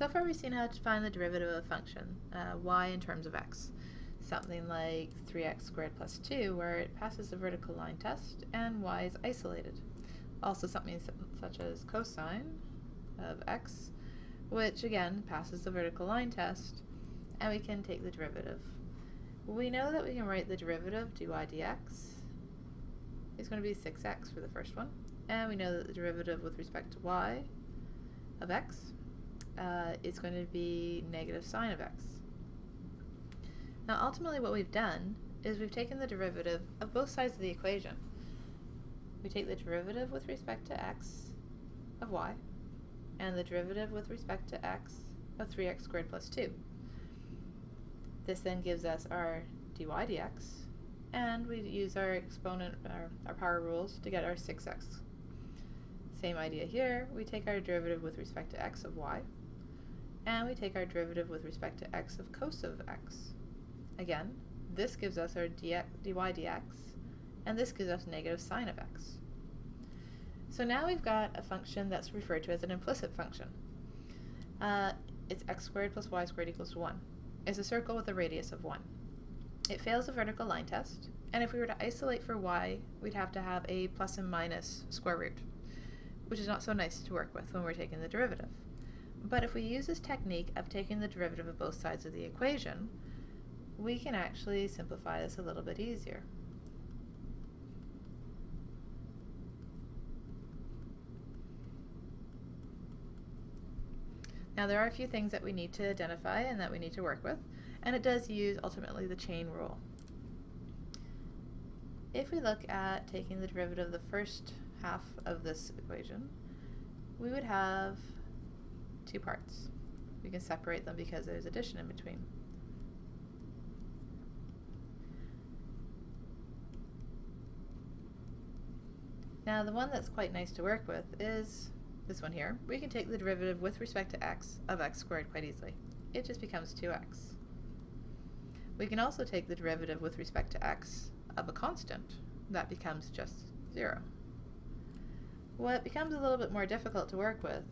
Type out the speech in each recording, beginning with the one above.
So far we've seen how to find the derivative of a function, y in terms of x. Something like 3x squared plus 2, where it passes the vertical line test and y is isolated. Also something such as cosine of x, which again passes the vertical line test, and we can take the derivative. We know that we can write the derivative dy dx is going to be 6x for the first one, and we know that the derivative with respect to y of x is going to be negative sine of x. Now ultimately what we've done is we've taken the derivative of both sides of the equation. We take the derivative with respect to x of y and the derivative with respect to x of 3x squared plus 2. This then gives us our dy dx, and we use our exponent, our power rules to get our 6x. Same idea here, we take our derivative with respect to x of y, and we take our derivative with respect to x of cos of x. Again, this gives us our dy dx, and this gives us negative sine of x. So now we've got a function that's referred to as an implicit function. It's x squared plus y squared equals to 1. It's a circle with a radius of 1. It fails the vertical line test, and if we were to isolate for y, we'd have to have a plus and minus square root, which is not so nice to work with when we're taking the derivative. But if we use this technique of taking the derivative of both sides of the equation, we can actually simplify this a little bit easier. Now there are a few things that we need to identify and that we need to work with, and it does use ultimately the chain rule. If we look at taking the derivative of the first half of this equation, we would have two parts. We can separate them because there's addition in between. Now the one that's quite nice to work with is this one here. We can take the derivative with respect to x of x squared quite easily. It just becomes 2x. We can also take the derivative with respect to x of a constant. That becomes just 0. What becomes a little bit more difficult to work with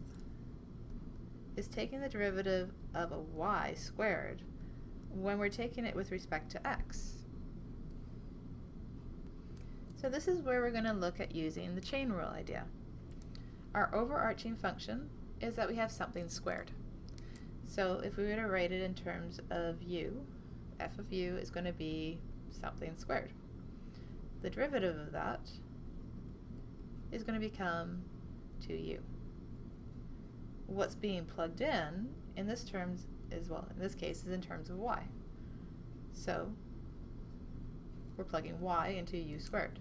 is taking the derivative of a y squared when we're taking it with respect to x. So this is where we're going to look at using the chain rule idea. Our overarching function is that we have something squared. So if we were to write it in terms of u, f of u is going to be something squared. The derivative of that is going to become 2u. What's being plugged in this terms is, well, in this case, is in terms of y. So we're plugging y into u squared.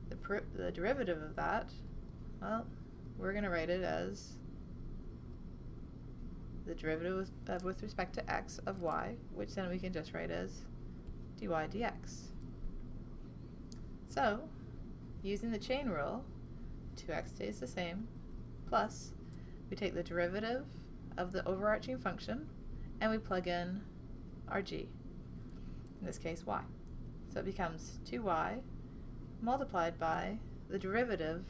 The derivative of that, well, we're going to write it as the derivative with respect to x of y, which then we can just write as dy dx. So, using the chain rule, 2x stays the same, plus we take the derivative of the overarching function and we plug in our g, in this case y. So it becomes 2y multiplied by the derivative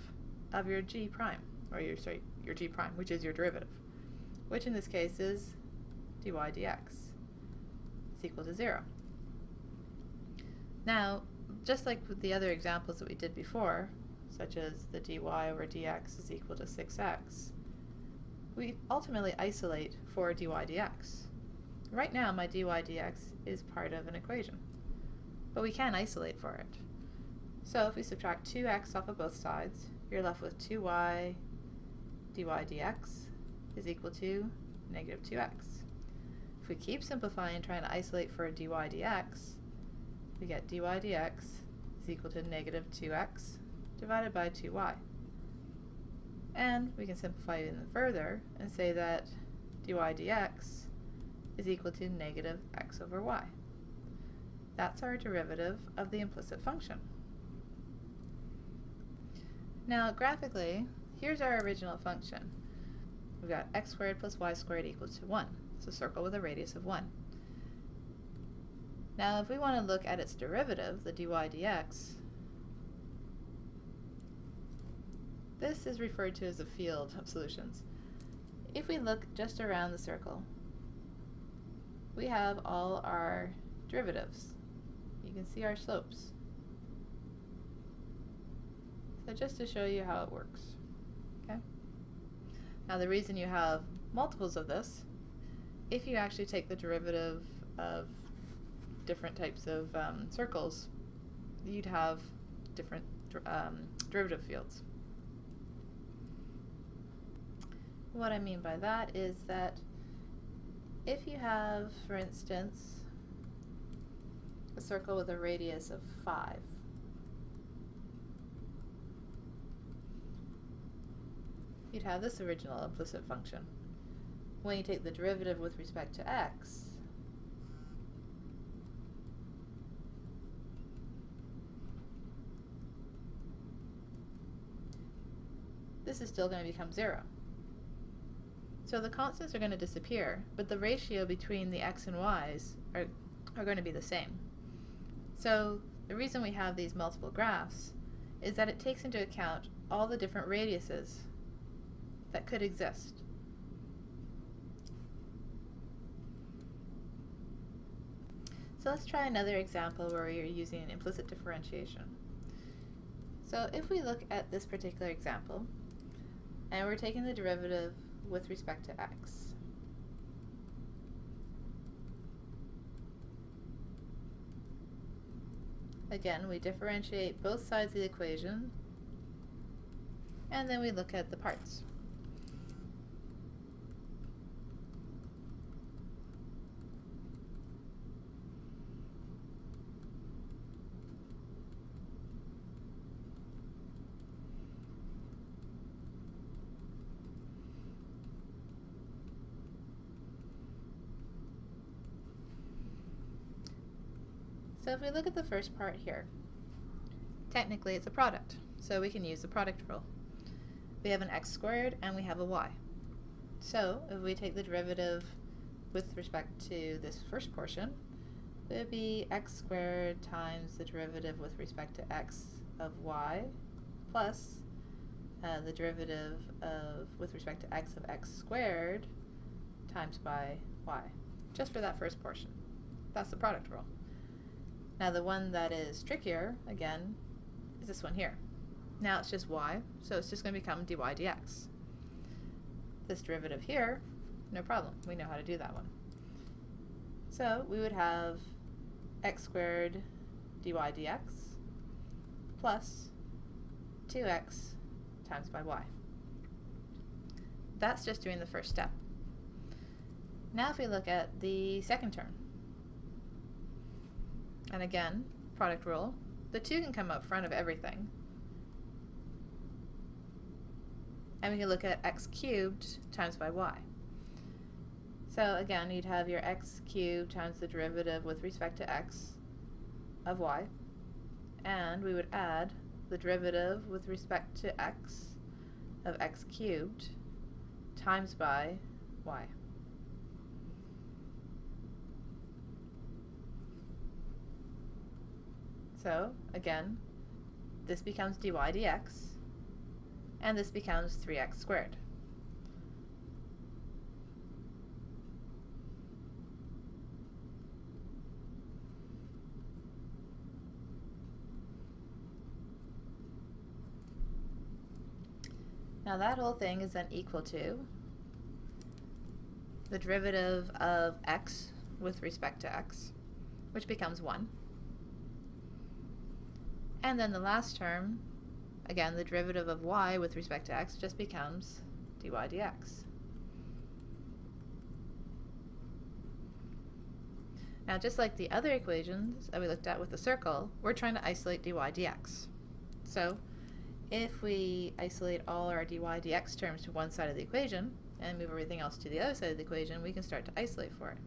of your g prime, or your g prime, which is your derivative, which in this case is dy dx is equal to 0. Now, just like with the other examples that we did before, such as the dy over dx is equal to 6x, we ultimately isolate for dy dx. Right now my dy dx is part of an equation, but we can isolate for it. So if we subtract 2x off of both sides, you're left with 2y dy dx is equal to negative 2x. If we keep simplifying and trying to isolate for a dy dx, we get dy dx is equal to negative 2x divided by 2y. And we can simplify even further and say that dy dx is equal to negative x over y. That's our derivative of the implicit function. Now graphically, here's our original function. We've got x squared plus y squared equals to 1. It's a circle with a radius of 1. Now if we want to look at its derivative, the dy dx, this is referred to as a field of solutions. if we look just around the circle, we have all our derivatives. You can see our slopes. So just to show you how it works. Okay. Now the reason you have multiples of this, if you actually take the derivative of different types of circles, you'd have different derivative fields. What I mean by that is that if you have, for instance, a circle with a radius of 5, you'd have this original implicit function. When you take the derivative with respect to x, this is still going to become 0. So the constants are going to disappear, but the ratio between the x and y's are going to be the same. So the reason we have these multiple graphs is that it takes into account all the different radiuses that could exist. So let's try another example where you're using an implicit differentiation. So if we look at this particular example, and we're taking the derivative with respect to x. Again, we differentiate both sides of the equation, and then we look at the parts. So if we look at the first part here, technically it's a product, so we can use the product rule. We have an x squared and we have a y. So if we take the derivative with respect to this first portion, it would be x squared times the derivative with respect to x of y plus the derivative of with respect to x of x squared times by y, just for that first portion. That's the product rule. Now the one that is trickier, again, is this one here. Now it's just y, so it's just going to become dy dx. This derivative here, no problem. We know how to do that one. So we would have x squared dy dx plus 2x times by y. That's just doing the first step. Now if we look at the second term, and again, product rule, the 2 can come up front of everything. And we can look at x cubed times by y. So again, you'd have your x cubed times the derivative with respect to x of y, and we would add the derivative with respect to x of x cubed times by y. So again, this becomes dy dx, and this becomes 3x squared. Now that whole thing is then equal to the derivative of x with respect to x, which becomes 1. And then the last term, again, the derivative of y with respect to x just becomes dy dx. Now, just like the other equations that we looked at with the circle, we're trying to isolate dy dx. So if we isolate all our dy dx terms to one side of the equation and move everything else to the other side of the equation, we can start to isolate for it.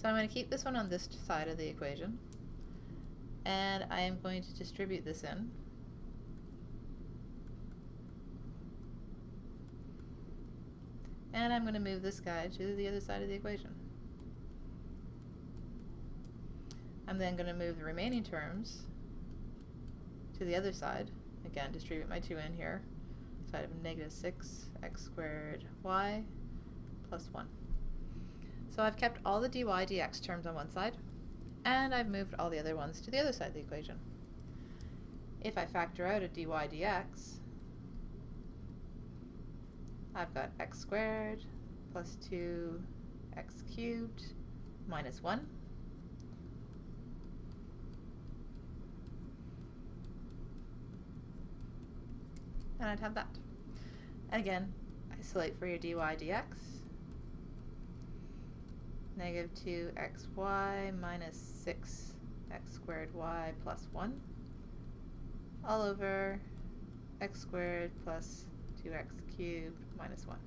So I'm going to keep this one on this side of the equation, and I am going to distribute this in. And I'm going to move this guy to the other side of the equation. I'm then going to move the remaining terms to the other side, again, distribute my 2 in here. So I have negative 6 x squared y plus 1. So I've kept all the dy dx terms on one side, and I've moved all the other ones to the other side of the equation. If I factor out a dy dx, I've got x squared plus 2x cubed minus 1. And I'd have that. Again, isolate for your dy dx. Negative 2xy minus 6x squared y plus 1 all over x squared plus 2x cubed minus 1.